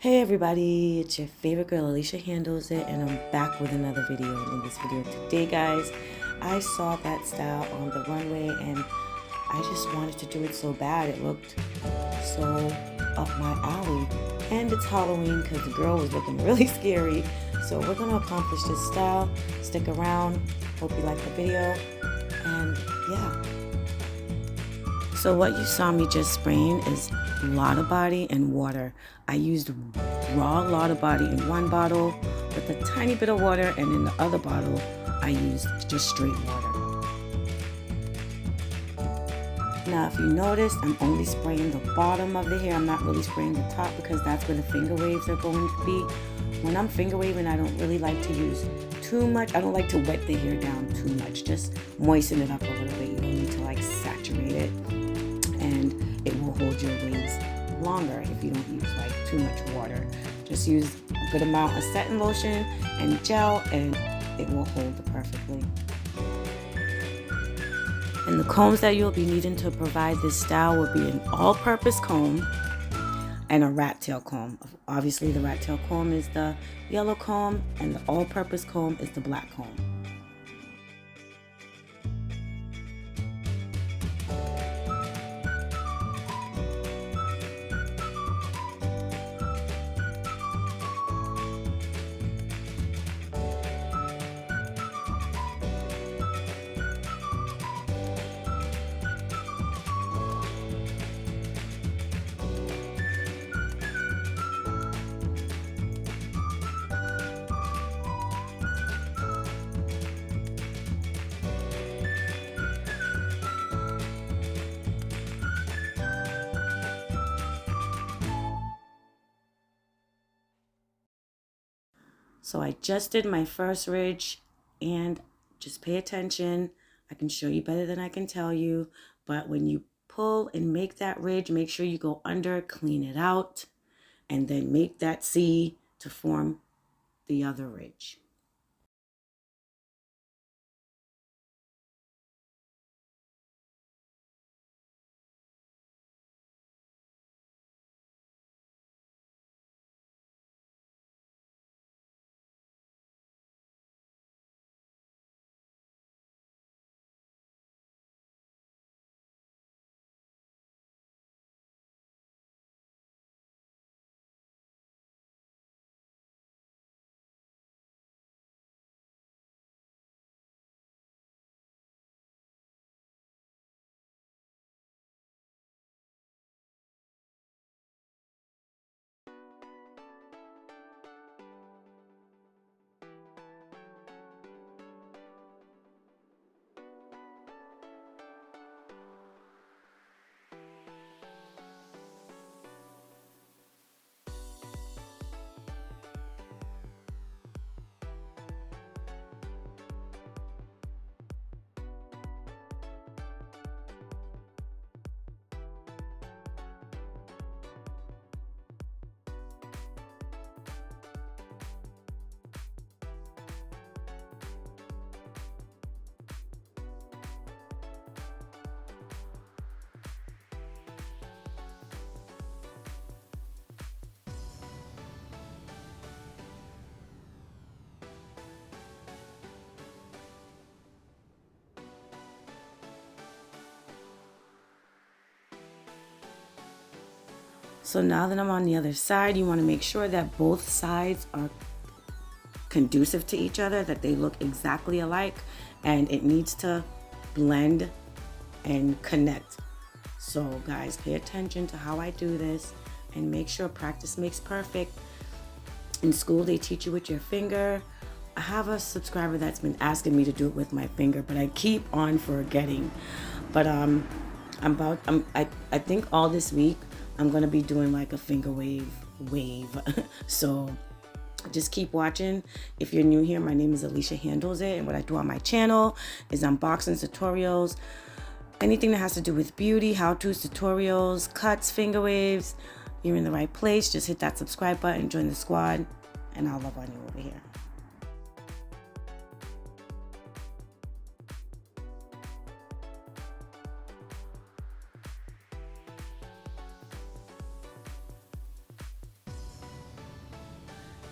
Hey everybody, it's your favorite girl Alicia Handles It, and I'm back with another video. And in this video today, guys, I saw that style on the runway and I just wanted to do it so bad. It looked so up my alley. And it's Halloween because the girl was looking really scary. So we're gonna accomplish this style. Stick around. Hope you like the video. And yeah. So what you saw me just spraying is Lotta Body and water. I used raw Lotta Body in one bottle with a tiny bit of water, and in the other bottle I used just straight water. Now if you notice, I'm only spraying the bottom of the hair. I'm not really spraying the top because that's where the finger waves are going to be. When I'm finger waving, I don't really like to use too much. I don't like to wet the hair down too much. Just moisten it up a little bit. You don't need to like saturate it. And it will hold your waves longer if you don't use like too much water. Just use a good amount of setting lotion and gel and it will hold perfectly. And the combs that you'll be needing to provide this style will be an all-purpose comb and a rat tail comb. Obviously the rat tail comb is the yellow comb and the all-purpose comb is the black comb. So I just did my first ridge, and just pay attention. I can show you better than I can tell you, but when you pull and make that ridge, make sure you go under, clean it out, and then make that C to form the other ridge. So now that I'm on the other side, you want to make sure that both sides are conducive to each other, that they look exactly alike, and it needs to blend and connect. So guys, pay attention to how I do this and make sure practice makes perfect. In school, they teach you with your finger. I have a subscriber that's been asking me to do it with my finger, but I keep on forgetting. But I think all this week I'm gonna be doing like a finger wave. So just keep watching. If you're new here, my name is Alicia Handles It, and what I do on my channel is unboxing tutorials, anything that has to do with beauty, how-tos, tutorials, cuts, finger waves. You're in the right place. Just hit that subscribe button, join the squad, and I'll love on you over here.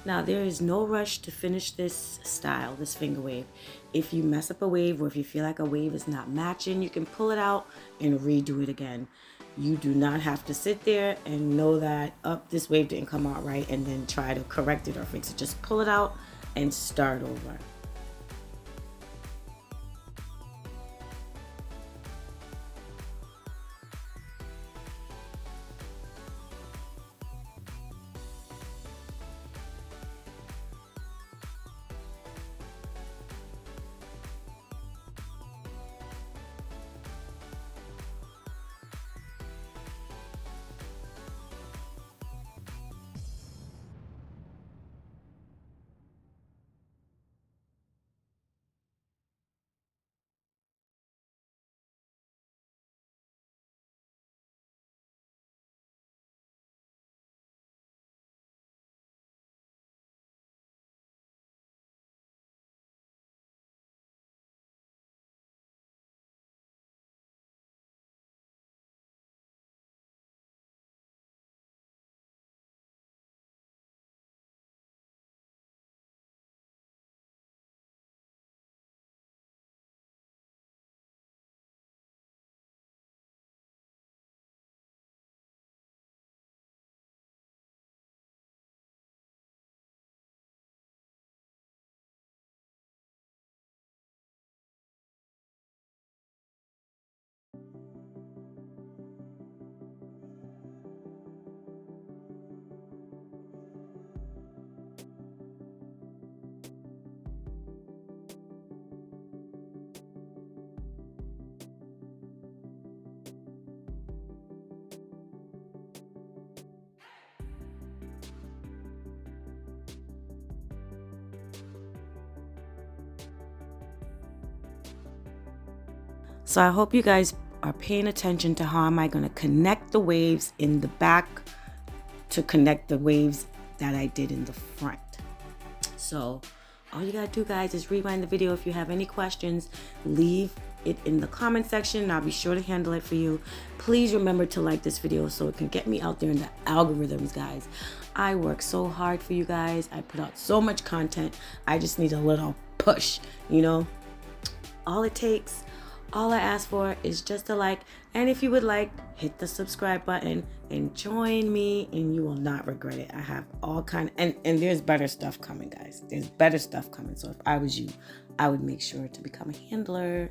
Now, there is no rush to finish this style, this finger wave. If you mess up a wave or if you feel like a wave is not matching, you can pull it out and redo it again. You do not have to sit there and know that, oh, this wave didn't come out right, and then try to correct it or fix it. Just pull it out and start over. So I hope you guys are paying attention to how am I going to connect the waves in the back to connect the waves that I did in the front. So all you gotta do, guys, is rewind the video. If you have any questions, leave it in the comment section and I'll be sure to handle it for you. Please remember to like this video so it can get me out there in the algorithms, guys. I work so hard for you guys. I put out so much content. I just need a little push, you know? All it takes, all I ask for is just a like, and if you would like, hit the subscribe button and join me and you will not regret it. I have all kind of, and there's better stuff coming, guys. There's better stuff coming. So if I was you, I would make sure to become a handler.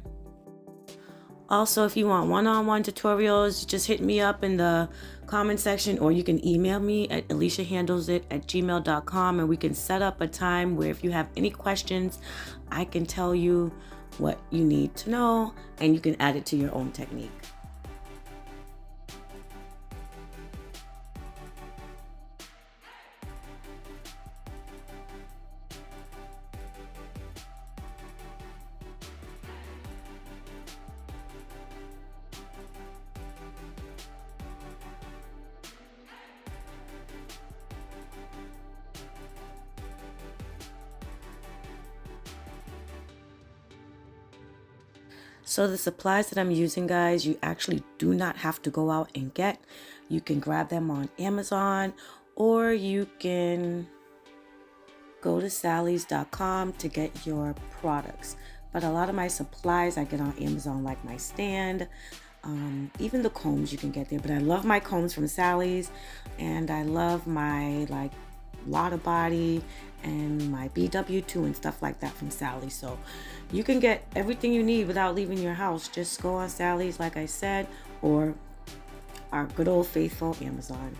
Also, if you want one-on-one tutorials, just hit me up in the comment section, or you can email me at aliciahandlesit@gmail.com and we can set up a time where if you have any questions, I can tell you what you need to know and you can add it to your own technique. So the supplies that I'm using, guys, you actually do not have to go out and get. You can grab them on Amazon, or you can go to sallys.com to get your products. But a lot of my supplies I get on Amazon, like my stand, even the combs you can get there. But I love my combs from Sally's, and I love my like Lotta Body and my BW2 and stuff like that from Sally. So you can get everything you need without leaving your house. Just go on Sally's, like I said, or our good old faithful Amazon.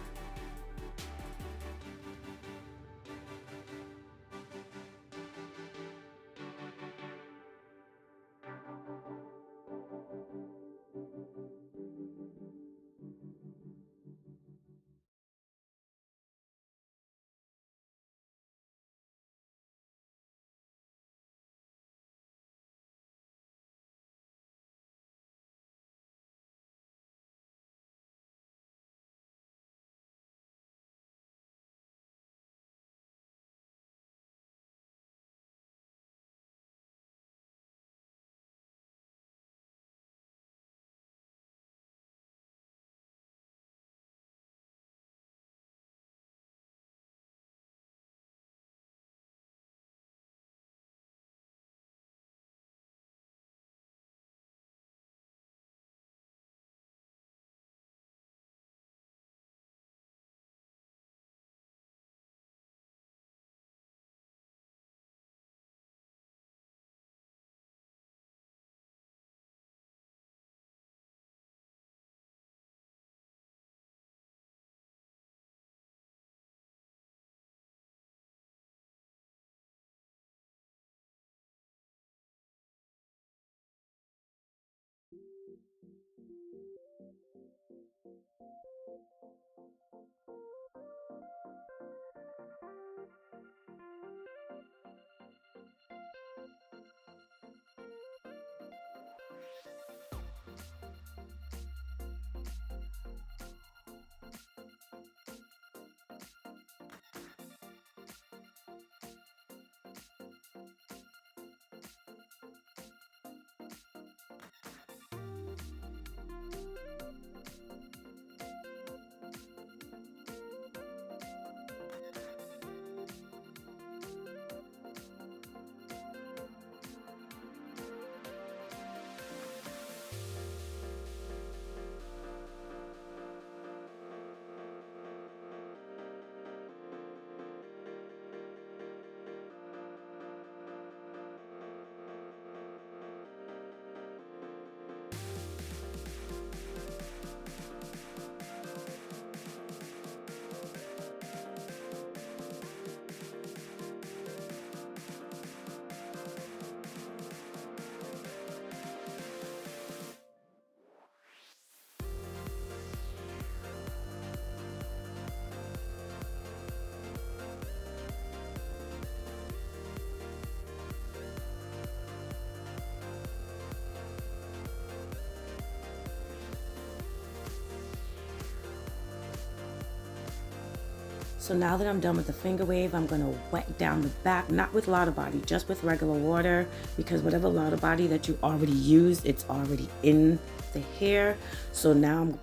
So now that I'm done with the finger wave, I'm gonna wet down the back, not with Lauder Body, just with regular water, because whatever Lauder Body that you already used, it's already in the hair. So now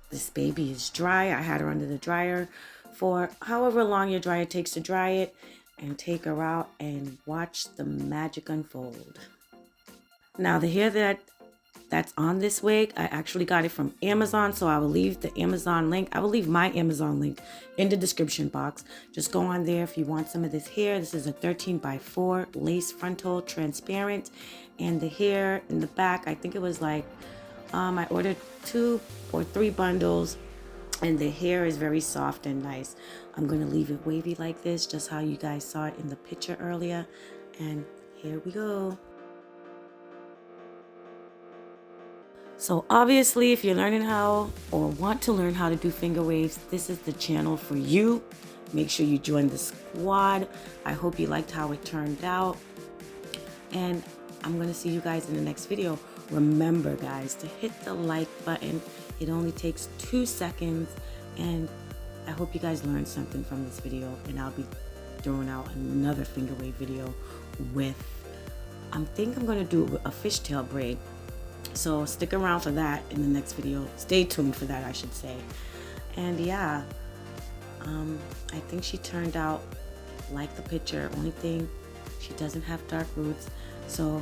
this baby is dry. I had her under the dryer for however long your dryer takes to dry it, and take her out and watch the magic unfold. Now the hair that's on this wig, I actually got it from Amazon, so I will leave the Amazon link. I will leave my Amazon link in the description box. Just go on there if you want some of this hair. This is a 13x4 lace frontal transparent, and the hair in the back, I think it was like I ordered 2 or 3 bundles, and the hair is very soft and nice. I'm gonna leave it wavy like this, just how you guys saw it in the picture earlier, and here we go. So obviously, if you're learning how or want to learn how to do finger waves, this is the channel for you. Make sure you join the squad. I hope you liked how it turned out, and I'm gonna see you guys in the next video. Remember guys, to hit the like button. It only takes 2 seconds, and I hope you guys learned something from this video, and I'll be throwing out another finger wave video with, I think I'm gonna do it with a fishtail braid. So stick around for that in the next video. Stay tuned for that, I should say. And yeah, I think she turned out like the picture. Only thing, she doesn't have dark roots. So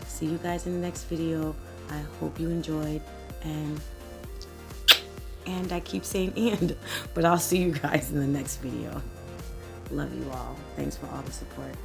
see you guys in the next video. I hope you enjoyed, and I keep saying and, but I'll see you guys in the next video. Love you all. Thanks for all the support.